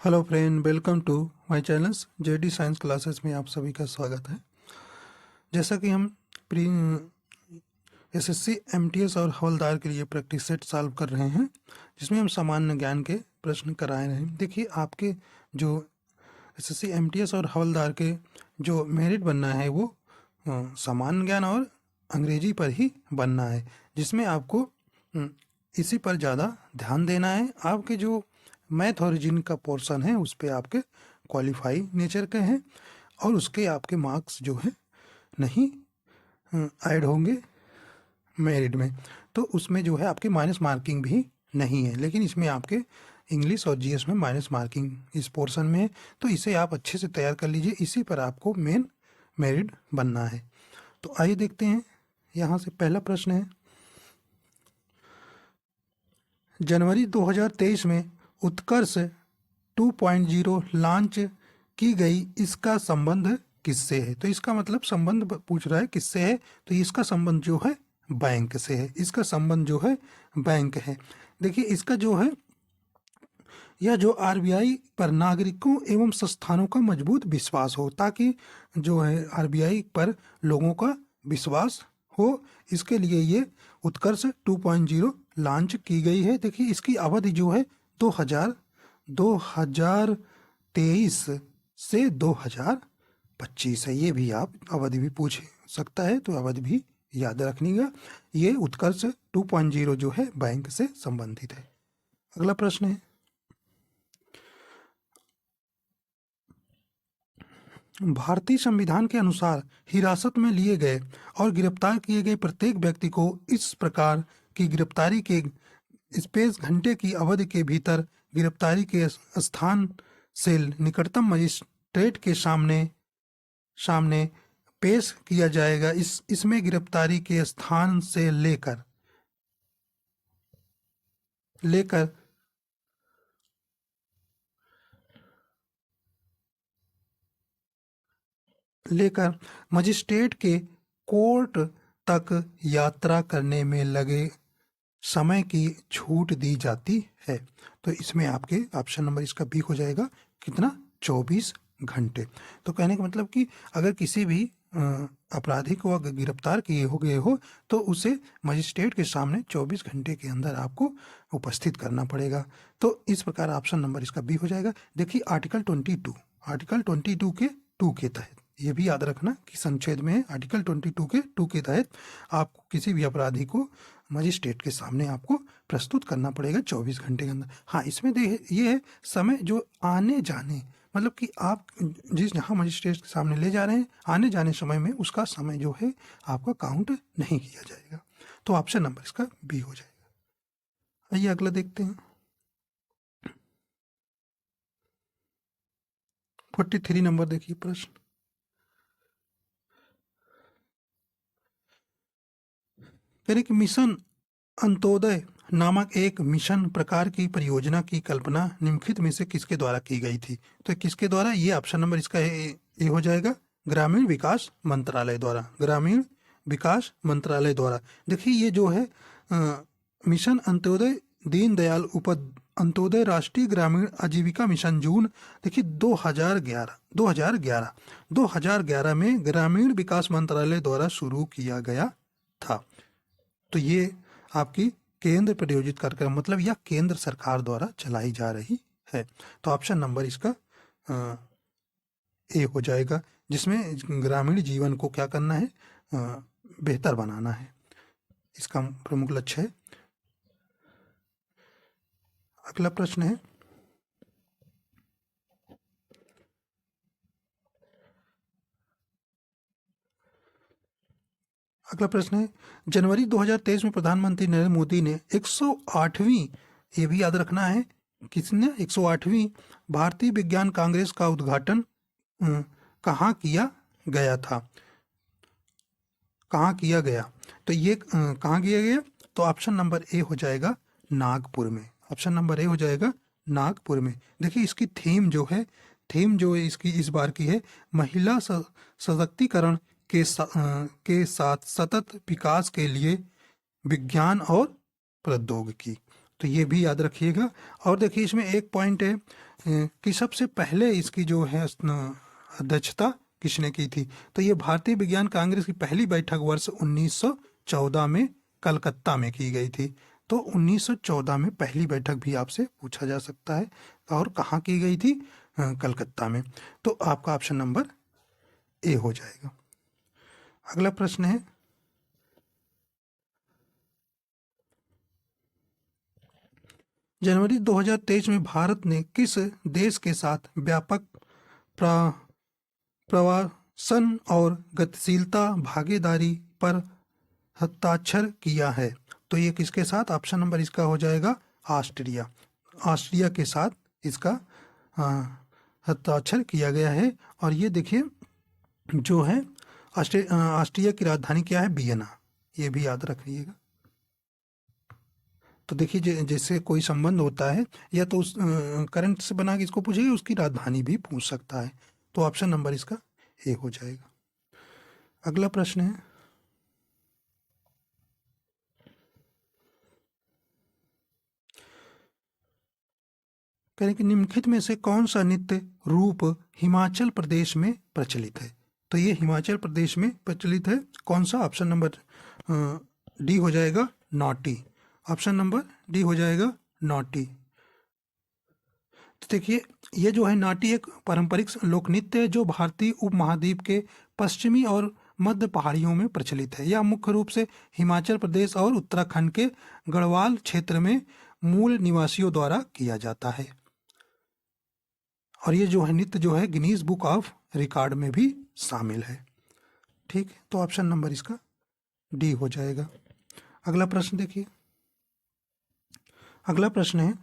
Hello friend, welcome to my channels JD science classes में आप सभी का स्वागत है। जैसा कि हम प्री एसएससी एमटीएस और हवलदार के लिए प्रैक्टिस सेट सॉल्व कर रहे हैं, जिसमें हम सामान्य ज्ञान के प्रश्न कराए रहे हैं। देखिए, आपके जो एसएससी एमटीएस और हवलदार के जो मेरिट बनना है वो सामान्य ज्ञान और अंग्रेजी पर ही बनना है, जिसमें आपको इसी पर ज़्यादा ध्यान देना है। आपके जो मैथ और रीजनिंग का पोर्शन है उस पे आपके क्वालिफाई नेचर के हैं और उसके आपके मार्क्स जो है नहीं ऐड होंगे मेरिट में, तो उसमें जो है आपके माइनस मार्किंग भी नहीं है। लेकिन इसमें आपके इंग्लिश और जीएस में माइनस मार्किंग इस पोर्शन में है, तो इसे आप अच्छे से तैयार कर लीजिए। इसी पर आपको मेन मेरिट बनना है। तो आइए देखते हैं। यहाँ से पहला प्रश्न है, जनवरी 2023 में उत्कर्ष 2.0 लॉन्च की गई, इसका संबंध किससे है? तो इसका मतलब संबंध पूछ रहा है किससे है, तो इसका संबंध जो है बैंक से है। इसका संबंध जो है बैंक है। देखिए, इसका जो है यह जो आरबीआई पर नागरिकों एवं संस्थानों का मजबूत विश्वास हो, ताकि जो है आरबीआई पर लोगों का विश्वास हो, इसके लिए ये उत्कर्ष 2.0 लॉन्च की गई है। देखिए, इसकी अवधि जो है 2023 से 2025 है। ये भी आप अवधि भी पूछ सकता है, तो अवधि भी याद रखनिएगा। ये उत्कर्ष 2.0 जो है बैंक से संबंधित है। अगला प्रश्न है, भारतीय संविधान के अनुसार हिरासत में लिए गए और गिरफ्तार किए गए प्रत्येक व्यक्ति को इस प्रकार की गिरफ्तारी के स्पेस घंटे की अवधि के भीतर गिरफ्तारी के स्थान से निकटतम मजिस्ट्रेट के सामने पेश किया जाएगा। इसमें गिरफ्तारी के स्थान से लेकर मजिस्ट्रेट के कोर्ट तक यात्रा करने में लगे समय की छूट दी जाती है। तो इसमें आपके ऑप्शन नंबर इसका बी हो जाएगा, कितना? 24 घंटे। तो कहने का मतलब कि अगर किसी भी अपराधी को अगर गिरफ्तार किए हो गए हो तो उसे मजिस्ट्रेट के सामने 24 घंटे के अंदर आपको उपस्थित करना पड़ेगा। तो इस प्रकार ऑप्शन नंबर इसका बी हो जाएगा। देखिए, आर्टिकल 22 के 2 के तहत, ये भी याद रखना कि संच्छेद में है, आर्टिकल 22 के 2 के तहत आपको किसी भी अपराधी को मजिस्ट्रेट के सामने आपको प्रस्तुत करना पड़ेगा 24 घंटे के अंदर। हाँ, इसमें ये है समय जो आने जाने, मतलब कि आप जिस जहाँ मजिस्ट्रेट के सामने ले जा रहे हैं, आने जाने समय में उसका समय जो है आपका काउंट नहीं किया जाएगा। तो ऑप्शन नंबर इसका बी हो जाएगा। आइए अगला देखते हैं। 43 नंबर देखिए प्रश्न, एक मिशन अंत्योदय नामक एक मिशन प्रकार की परियोजना की कल्पना निम्नलिखित में से किसके द्वारा की गई थी? तो किसके द्वारा? ये ऑप्शन नंबर इसका ए हो जाएगा, ग्रामीण विकास मंत्रालय द्वारा। ग्रामीण विकास मंत्रालय द्वारा। देखिए, ये जो है मिशन अंत्योदय दीनदयाल अंत्योदय राष्ट्रीय ग्रामीण आजीविका मिशन, जून देखिए 2011 में ग्रामीण विकास मंत्रालय द्वारा शुरू किया गया था। तो ये आपकी केंद्र प्रायोजित कार्यक्रम, मतलब यह केंद्र सरकार द्वारा चलाई जा रही है। तो ऑप्शन नंबर इसका ए हो जाएगा, जिसमें ग्रामीण जीवन को क्या करना है, बेहतर बनाना है, इसका प्रमुख लक्ष्य है। अगला प्रश्न है, जनवरी 2023 में प्रधानमंत्री नरेंद्र मोदी ने 108वीं, ये भी याद रखना है, किसने? 108वीं भारतीय विज्ञान कांग्रेस का उद्घाटन कहाँ किया गया था? कहाँ किया गया? तो ये कहाँ किया गया? तो ऑप्शन नंबर ए हो जाएगा नागपुर में। ऑप्शन नंबर ए हो जाएगा नागपुर में। देखिए, इसकी थीम जो इसकी इस बार की है, महिला सशक्तिकरण के साथ सतत विकास के लिए विज्ञान और प्रौद्योगिकी। तो ये भी याद रखिएगा। और देखिए इसमें एक पॉइंट है कि सबसे पहले इसकी जो है अध्यक्षता किसने की थी, तो ये भारतीय विज्ञान कांग्रेस की पहली बैठक वर्ष 1914 में कलकत्ता में की गई थी। तो 1914 में पहली बैठक भी आपसे पूछा जा सकता है, और कहाँ की गई थी, कलकत्ता में। तो आपका ऑप्शन नंबर ए हो जाएगा। अगला प्रश्न है, जनवरी 2023 में भारत ने किस देश के साथ व्यापक प्रवासन और गतिशीलता भागीदारी पर हस्ताक्षर किया है? तो ये किसके साथ, ऑप्शन नंबर इसका हो जाएगा ऑस्ट्रिया। ऑस्ट्रिया के साथ इसका हस्ताक्षर किया गया है। और ये देखिए जो है ऑस्ट्रिया की राजधानी क्या है, वियना, ये भी याद रखिएगा। तो देखिए जैसे कोई संबंध होता है या तो उस करंट से बना के इसको पूछेगी, उसकी राजधानी भी पूछ सकता है। तो ऑप्शन नंबर इसका ए हो जाएगा। अगला प्रश्न है, कह रहे कि निम्नलिखित में से कौन सा नृत्य रूप हिमाचल प्रदेश में प्रचलित है? तो ये हिमाचल प्रदेश में प्रचलित है, कौन सा, ऑप्शन नंबर डी हो जाएगा नौटी। ऑप्शन नंबर डी हो जाएगा नौटी। तो देखिए ये जो है नाटी एक पारंपरिक लोक नृत्य है जो भारतीय उपमहाद्वीप के पश्चिमी और मध्य पहाड़ियों में प्रचलित है। यह मुख्य रूप से हिमाचल प्रदेश और उत्तराखंड के गढ़वाल क्षेत्र में मूल निवासियों द्वारा किया जाता है। और ये जो है नृत्य जो है गिनीज बुक ऑफ रिकॉर्ड में भी शामिल है। ठीक है, तो ऑप्शन नंबर इसका डी हो जाएगा। अगला प्रश्न देखिए, अगला प्रश्न है,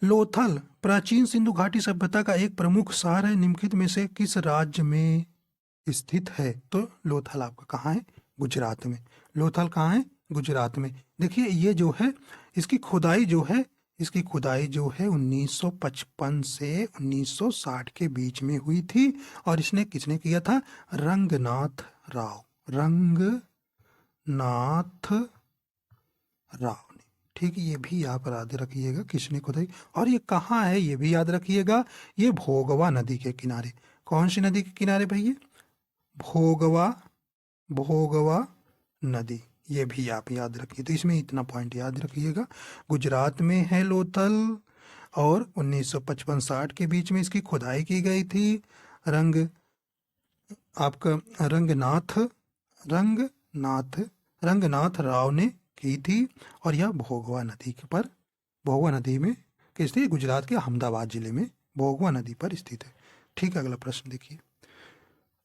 लोथल प्राचीन सिंधु घाटी सभ्यता का एक प्रमुख शहर है, निम्नलिखित में से किस राज्य में स्थित है? तो लोथल आपका कहाँ है, गुजरात में। लोथल कहाँ है, गुजरात में। देखिए ये जो है इसकी खुदाई जो है 1955 से 1960 के बीच में हुई थी। और इसने किसने किया था, रंगनाथ राव, रंगनाथ राव ने। ठीक है, ये भी आप याद रखिएगा किसने खुदाई। और ये कहाँ है ये भी याद रखिएगा, ये भोगवा नदी के किनारे। कौन सी नदी के किनारे भैया, भोगवा नदी, ये भी आप याद रखिए। तो इसमें इतना पॉइंट याद रखिएगा, गुजरात में है लोथल और 1955-60 के बीच में इसकी खुदाई की गई थी। रंगनाथ राव ने की थी। और यह भोगवा नदी में स्थित, गुजरात के अहमदाबाद जिले में भोगवा नदी पर स्थित है। ठीक है, अगला प्रश्न देखिए।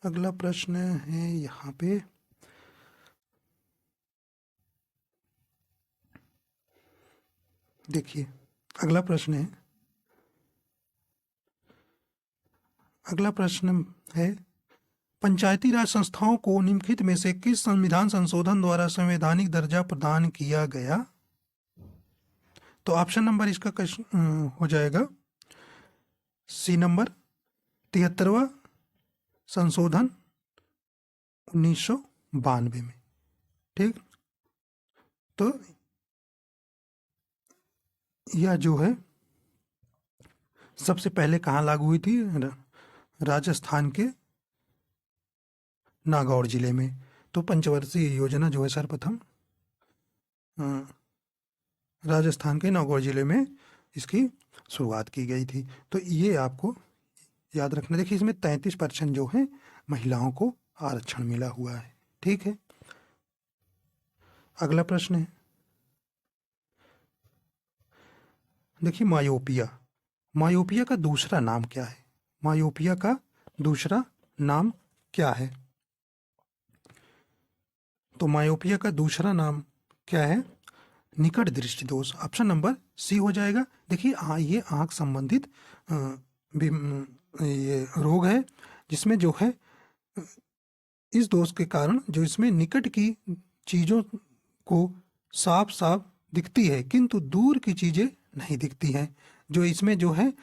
अगला प्रश्न है यहाँ पे, देखिए अगला प्रश्न है पंचायती राज संस्थाओं को निम्नलिखित में से किस संविधान संशोधन द्वारा संवैधानिक दर्जा प्रदान किया गया? तो ऑप्शन नंबर इसका हो जाएगा सी नंबर, 73वां संशोधन 1992 में। ठीक, तो यह जो है सबसे पहले कहाँ लागू हुई थी, राजस्थान के नागौर जिले में। तो पंचवर्षीय योजना जो है सर्वप्रथम राजस्थान के नागौर जिले में इसकी शुरुआत की गई थी। तो ये आपको याद रखना। देखिए इसमें 33% जो है महिलाओं को आरक्षण मिला हुआ है। ठीक है, अगला प्रश्न है, देखिए मायोपिया का दूसरा नाम क्या है? मायोपिया का दूसरा नाम क्या है? तो मायोपिया का दूसरा नाम क्या है, निकट दृष्टि दोष। ऑप्शन नंबर सी हो जाएगा। देखिए ये आंख संबंधित ये रोग है जिसमें जो है इस दोष के कारण जो इसमें निकट की चीज़ों को साफ साफ दिखती है किंतु दूर की चीज़ें नहीं दिखती हैं। जो इसमें जो है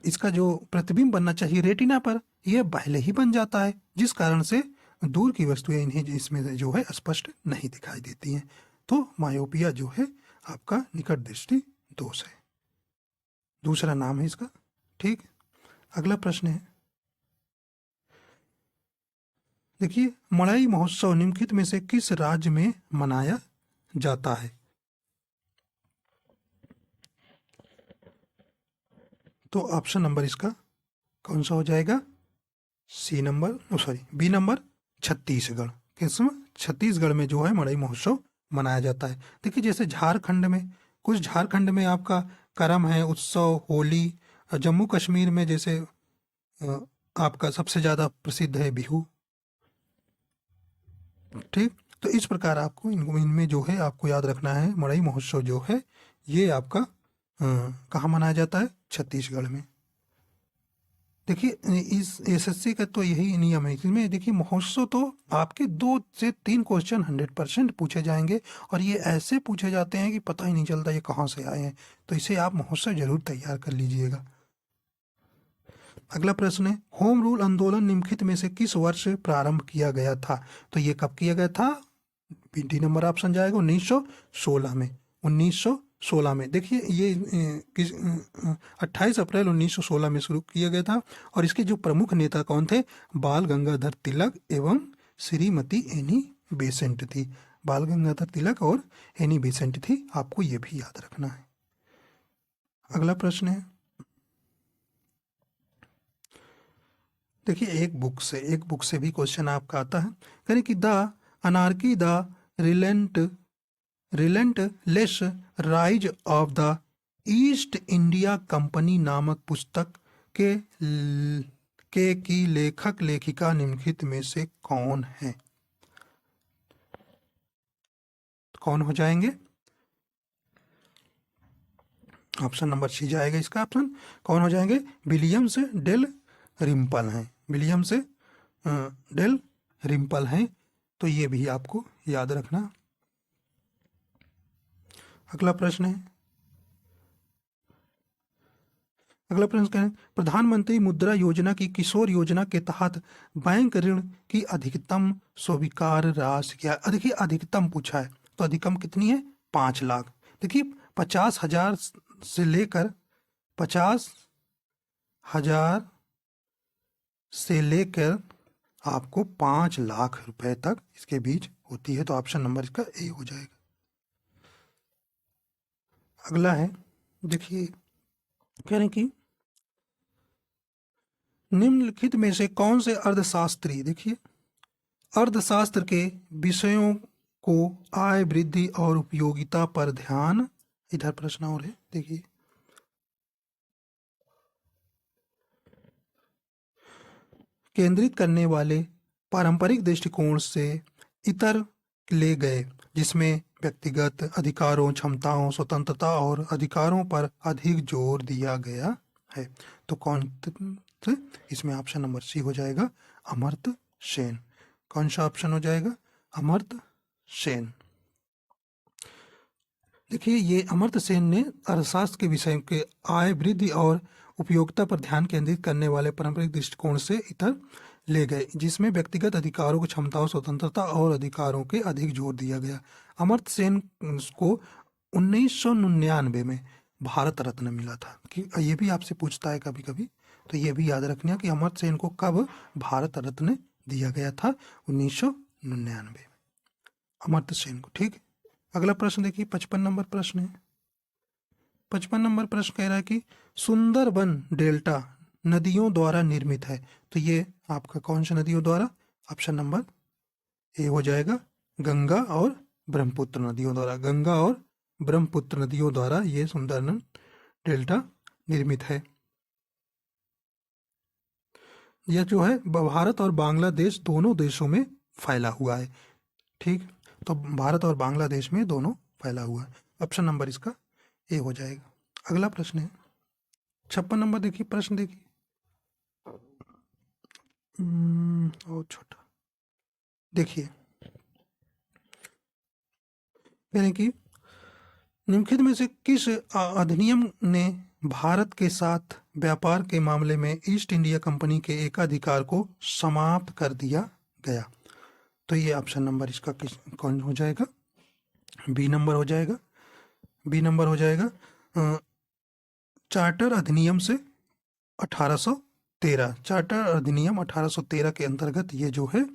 इसका जो प्रतिबिंब बनना चाहिए रेटिना पर, यह पहले ही बन जाता है, जिस कारण से दूर की वस्तुएं इन्हें इसमें जो है स्पष्ट नहीं दिखाई देती हैं। तो मायोपिया जो है आपका निकट दृष्टि दोष है, दूसरा नाम है इसका। ठीक, अगला प्रश्न है, देखिए मड़ई महोत्सव निम्नलिखित में से किस राज्य में मनाया जाता है? तो ऑप्शन नंबर इसका कौन सा हो जाएगा? C number, sorry B number, Chhattisgarh. किसमें? छत्तीसगढ़ में जो है मड़ई महोत्सव मनाया जाता है। देखिए जैसे झारखंड में, कुछ झारखंड में आपका करम है, उत्सव, होली। जम्मू कश्मीर में जैसे आपका सबसे ज़्यादा प्रसिद्ध है बिहू। ठीक, तो इस प्रकार आपको इनमें जो है आपको याद रखना है, मड़ई महोत्सव जो है ये आपका कहाँ मनाया जाता है? छत्तीसगढ़ में। देखिए इस एसएससी का तो यही नियम है, इसमें देखिए महोत्सव तो आपके 2 से 3 क्वेश्चन 100% पूछे जाएंगे, और ये ऐसे पूछे जाते हैं कि पता ही नहीं चलता ये कहाँ से आए हैं, तो इसे आप महोत्सव जरूर तैयार कर लीजिएगा। अगला प्रश्न है, होम रूल आंदोलन निम्नलिखित में से किस वर्ष प्रारंभ किया गया था? तो ये कब किया गया था? डी नंबर ऑप्शन जाएगा 1916 में। 1916 में देखिए ये 28 अप्रैल 1916 में शुरू किया गया था, और इसके जो प्रमुख नेता कौन थे? बाल गंगाधर तिलक एवं श्रीमती एनी बेसेंट थी। बाल गंगाधर तिलक और एनी बेसेंट थी, आपको ये भी याद रखना है। अगला प्रश्न है, देखिए एक बुक से भी क्वेश्चन आपका आता है, करें कि the anarchy the relentless rise of the east India company नामक पुस्तक के की लेखक लेखिका निम्नलिखित में से कौन है? कौन हो जाएंगे? ऑप्शन नंबर सी जाएगा इसका ऑप्शन। कौन हो जाएंगे? विलियम्स डेल रिम्पल हैं, विलियम्स डेल रिम्पल हैं, तो ये भी आपको याद रखना। अगला प्रश्न है, अगला प्रश्न क्या है? प्रधानमंत्री मुद्रा योजना की किशोर योजना के तहत बैंक ऋण की अधिकतम स्वीकार राशि क्या है? देखिए अधिकतम पूछा है, तो अधिकतम कितनी है? 5 लाख। देखिए 50,000 से लेकर 50,000 से लेकर आपको 5 लाख रुपए तक इसके बीच होती है, तो ऑप्शन नंबर इसका ए हो जाएगा। अगला है, देखिए कह रहे हैं कि निम्नलिखित में से कौन से अर्थशास्त्री, देखिए अर्थशास्त्र के विषयों को आय वृद्धि और उपयोगिता पर ध्यान, इधर प्रश्न और है, देखिए केंद्रित करने वाले पारंपरिक दृष्टिकोण से इतर ले गए, जिसमें व्यक्तिगत अधिकारों, क्षमताओं, स्वतंत्रता और अधिकारों पर अधिक जोर दिया गया है, तो कौन? इसमें ऑप्शन नंबर सी हो जाएगा, अमर्त्य सेन। कौन सा ऑप्शन हो जाएगा? अमर्त्य सेन। देखिए ये अमर्त्य सेन ने अर्थशास्त्र के विषय के आय वृद्धि और उपयोगिता पर ध्यान केंद्रित करने वाले पारंपरिक दृष्टिकोण से इतर ले गए, जिसमें व्यक्तिगत अधिकारों की क्षमताओं, स्वतंत्रता और अधिकारों के अधिक जोर दिया गया। अमर्त्य सेन को 1999 में भारत रत्न मिला था, कि ये भी आपसे पूछता है कभी कभी, तो ये भी याद रखना कि अमर्त्य सेन को कब भारत रत्न दिया गया था? 1999 में अमर्त्य सेन को। ठीक, अगला प्रश्न देखिए 55 नंबर प्रश्न है। 55 नंबर प्रश्न कह रहा है कि सुंदरबन डेल्टा नदियों द्वारा निर्मित है, तो ये आपका कौन सी नदियों द्वारा? ऑप्शन नंबर ए हो जाएगा, गंगा और ब्रह्मपुत्र नदियों द्वारा। गंगा और ब्रह्मपुत्र नदियों द्वारा ये सुंदरबन डेल्टा निर्मित है। यह जो है भारत और बांग्लादेश दोनों देशों में फैला हुआ है। ठीक, तो भारत और बांग्लादेश में दोनों फैला हुआ है, ऑप्शन नंबर इसका ए हो जाएगा। अगला प्रश्न है 56 नंबर, देखिए प्रश्न देखिए, और छोटा, देखिए यानी कि निम्नलिखित में से किस अधिनियम ने भारत के साथ व्यापार के मामले में ईस्ट इंडिया कंपनी के एकाधिकार को समाप्त कर दिया गया? तो ये ऑप्शन नंबर इसका कौन हो जाएगा? बी नंबर हो जाएगा, बी नंबर हो जाएगा चार्टर अधिनियम से 1813, चार्टर अधिनियम 1813 के अंतर्गत ये जो है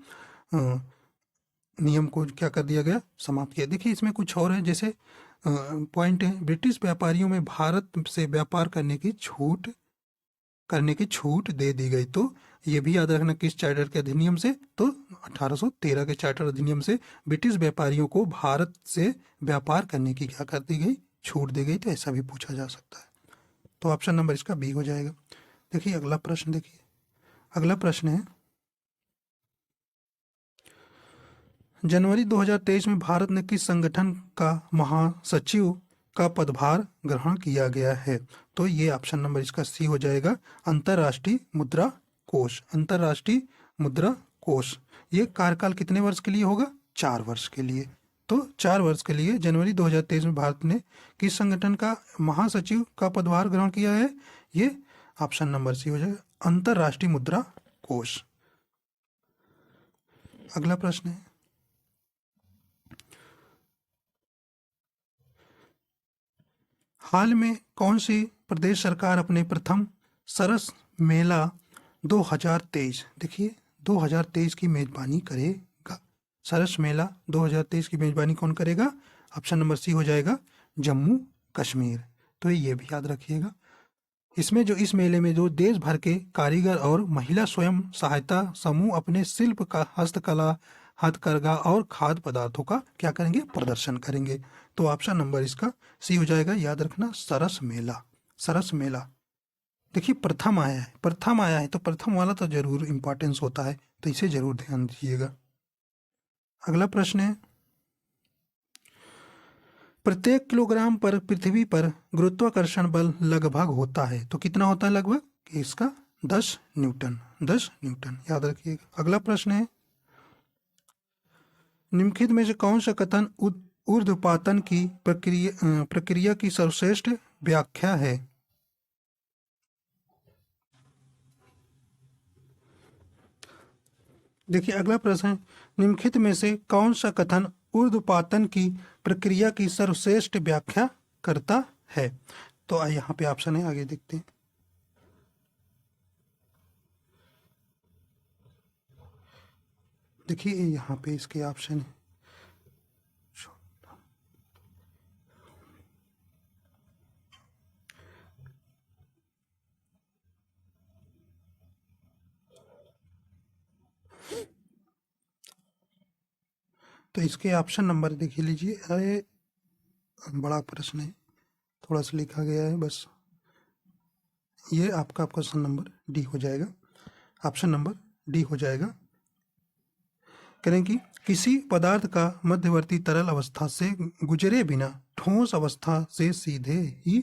नियम को क्या कर दिया गया, समाप्त किया। देखिए इसमें कुछ और है, जैसे पॉइंट है, ब्रिटिश व्यापारियों में भारत से व्यापार करने की छूट दे दी गई। तो ये भी याद रखना किस चार्टर के अधिनियम से, तो 1813 के चार्टर अधिनियम से ब्रिटिश व्यापारियों को भारत से व्यापार करने की क्या कर दी गई, छूट दी गई। तो ऐसा भी पूछा जा सकता है। तो ऑप्शन नंबर इसका बी हो जाएगा। देखिए अगला प्रश्न, देखिए अगला प्रश्न है, जनवरी 2023 में भारत ने किस संगठन का महासचिव का पदभार ग्रहण किया गया है। तो ये ऑप्शन नंबर इसका सी हो जाएगा, अंतर्राष्ट्रीय मुद्रा कोष, अंतर्राष्ट्रीय मुद्रा कोष। ये कार्यकाल कितने वर्ष के लिए होगा, 4 वर्ष के लिए। तो 4 वर्ष के लिए जनवरी 2023 में भारत ने किस संगठन का महासचिव का पदभार ग्रहण किया है, ये ऑप्शन नंबर सी हो जाएगा, अंतर्राष्ट्रीय मुद्रा कोष। अगला प्रश्न है, हाल में कौन सी प्रदेश सरकार अपने प्रथम सरस मेला 2023, देखिए 2023 की मेजबानी करेगा, सरस मेला 2023 की मेजबानी कौन करेगा, ऑप्शन नंबर सी हो जाएगा, जम्मू कश्मीर। तो ये भी याद रखिएगा। इसमें जो इस मेले में जो देश भर के कारीगर और महिला स्वयं सहायता समूह अपने शिल्प का हथकरघा और खाद्य पदार्थों का क्या करेंगे, प्रदर्शन करेंगे। तो ऑप्शन नंबर इसका सी हो जाएगा, याद रखना, सरस मेला, सरस मेला। देखिए प्रथम आया है, प्रथम आया है तो प्रथम वाला तो जरूर इंपॉर्टेंस होता है, तो इसे जरूर ध्यान दीजिएगा। अगला प्रश्न है, प्रत्येक किलोग्राम पर पृथ्वी पर गुरुत्वाकर्षण बल लगभग होता है, तो कितना होता है लगभग, इसका 10 न्यूटन, 10 न्यूटन याद रखिएगा। अगला प्रश्न है, निम्नलिखित में से कौन सा कथन ऊर्ध्वपातन की प्रक्रिया की सर्वश्रेष्ठ व्याख्या है। देखिए अगला प्रश्न है, निम्नलिखित में से कौन सा कथन ऊर्ध्वपातन की प्रक्रिया की सर्वश्रेष्ठ व्याख्या करता है। तो यहाँ पे ऑप्शन है, आगे देखते हैं। देखिए यहाँ पे इसके ऑप्शन है, तो इसके ऑप्शन नंबर देख लीजिए। अरे बड़ा प्रश्न है, थोड़ा सा लिखा गया है बस। ये आपका क्वेश्चन नंबर डी हो जाएगा, ऑप्शन नंबर डी हो जाएगा। करें कि किसी पदार्थ का मध्यवर्ती तरल अवस्था से गुजरे बिना ठोस अवस्था से सीधे ही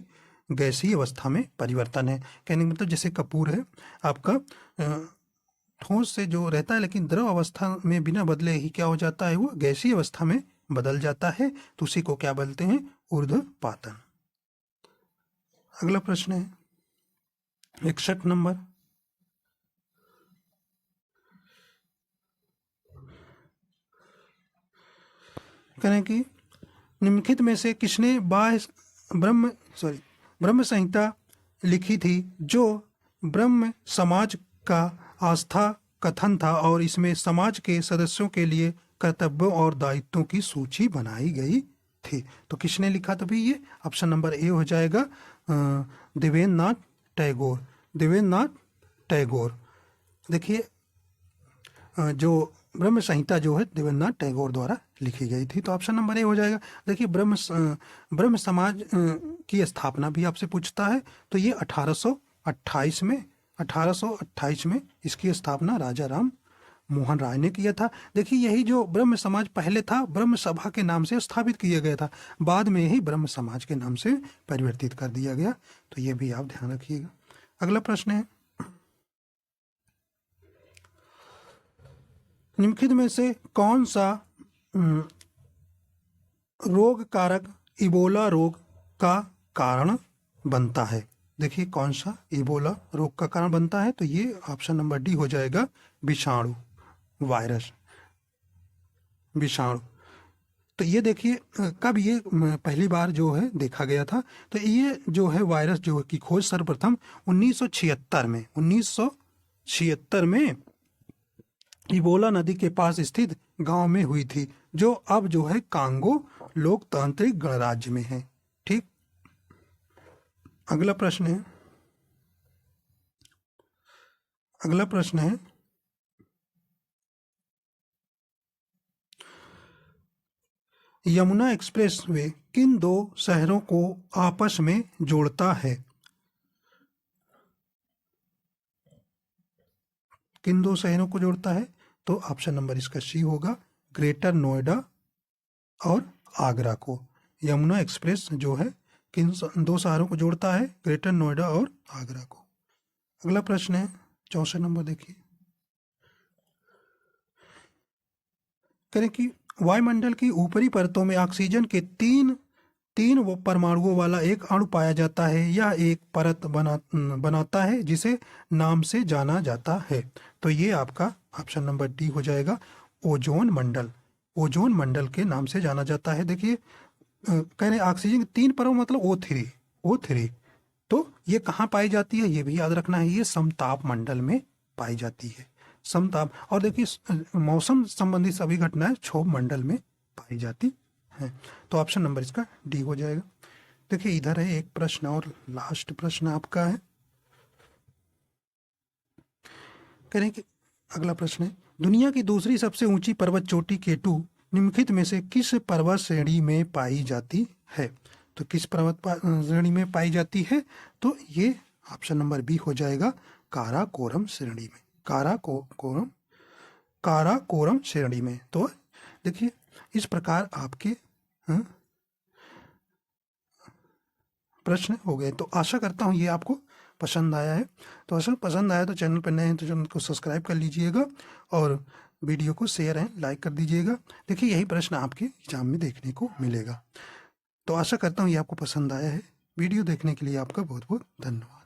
गैसीय अवस्था में परिवर्तन है। कहने का मतलब जैसे कपूर है आपका, ठोस से जो रहता है लेकिन द्रव अवस्था में बिना बदले ही क्या हो जाता है, वो गैसीय अवस्था में बदल जाता है, तो उसी को क्या बोलते हैं, ऊर्ध्वपातन। अगला प्रश्न है 61 नंबर, करें कि निम्नलिखित में से किसने ब्रह्म संहिता लिखी थी, जो ब्रह्म समाज का आस्था कथन था और इसमें समाज के सदस्यों के लिए कर्तव्यों और दायित्वों की सूची बनाई गई थी। तो किसने लिखा था भाई, ये ऑप्शन नंबर ए हो जाएगा, देवेंद्रनाथ टैगोर, देवेंद्रनाथ टैगोर। देखिए जो ब्रह्म संहिता जो है देवेंद्रनाथ टैगोर द्वारा लिखी गई थी, तो ऑप्शन नंबर ए हो जाएगा। देखिए ब्रह्म समाज की स्थापना भी आपसे पूछता है, तो ये 1828 में इसकी स्थापना राजा राम मोहन राय ने किया था। देखिए यही जो ब्रह्म समाज पहले था ब्रह्म सभा के नाम से स्थापित किया गया था, बाद में ही ब्रह्म समाज के नाम से परिवर्तित कर दिया गया, तो ये भी आप ध्यान रखिएगा। अगला प्रश्न है, निम्नलिखित में से कौन सा रोग कारक इबोला रोग का कारण बनता है। देखिए कौन सा इबोला रोग का कारण बनता है, तो ये ऑप्शन नंबर डी हो जाएगा, विषाणु, वायरस, विषाणु। तो ये देखिए कब ये पहली बार जो है देखा गया था। तो ये जो है वायरस जो की खोज सर्वप्रथम 1976 में इबोला नदी के पास स्थित गांव में हुई थी, जो अब जो है कांगो लोकतांत्रिक गणराज्य में है। ठीक, अगला प्रश्न है यमुना एक्सप्रेस वे किन दो शहरों को आपस में जोड़ता है? किन दो शहरों को जोड़ता है? तो ऑप्शन नंबर इसका सी होगा, ग्रेटर नोएडा और आगरा को। यमुना एक्सप्रेस जो है किन दो शहरों को जोड़ता है? ग्रेटर नोएडा और आगरा को। अगला प्रश्न है 64 नंबर, देखिए करें कि वायुमंडल की ऊपरी परतों में ऑक्सीजन के तीन परमाणुओं वाला एक अणु पाया जाता है। यह एक परत बनाता है जिसे नाम से जाना जाता है। तो ये आपका ऑप्शन नंबर डी हो जाएगा, ओजोन मंडल। ओजोन मंडल के नाम से जाना जाता है। देखिए कह रहे ऑक्सीजन के तीन परमाणु मतलब O3। तो ये कहाँ पाई जाती है ये भी याद रखना है, ये समताप मंडल में पाई जाती है। समताप, और देखिए मौसम संबंधी सभी घटनाएं क्षोभ मंडल में पाई जाती है। तो ऑप्शन नंबर इसका डी हो जाएगा। देखिए इधर है एक प्रश्न और लास्ट प्रश्न आपका है, करें कि अगला प्रश्न है दुनिया की दूसरी सबसे ऊंची पर्वत चोटी केटू निम्नलिखित में से किस पर्वत श्रेणी में पाई जाती है? तो किस पर्वत श्रेणी में पाई जाती है? तो ये ऑप्शन नंबर बी हो जाएगा, काराकोरम श्रेणी में। काराकोरम श्रेणी में। तो देखिए इस प्रकार आपके प्रश्न हो गए। तो आशा करता हूँ ये आपको पसंद आया है। तो अगर पसंद आया तो चैनल पर नए हैं तो चैनल को सब्सक्राइब कर लीजिएगा और वीडियो को शेयर एंड लाइक कर दीजिएगा। देखिए यही प्रश्न आपके एग्जाम में देखने को मिलेगा। तो आशा करता हूँ ये आपको पसंद आया है। वीडियो देखने के लिए आपका बहुत बहुत धन्यवाद।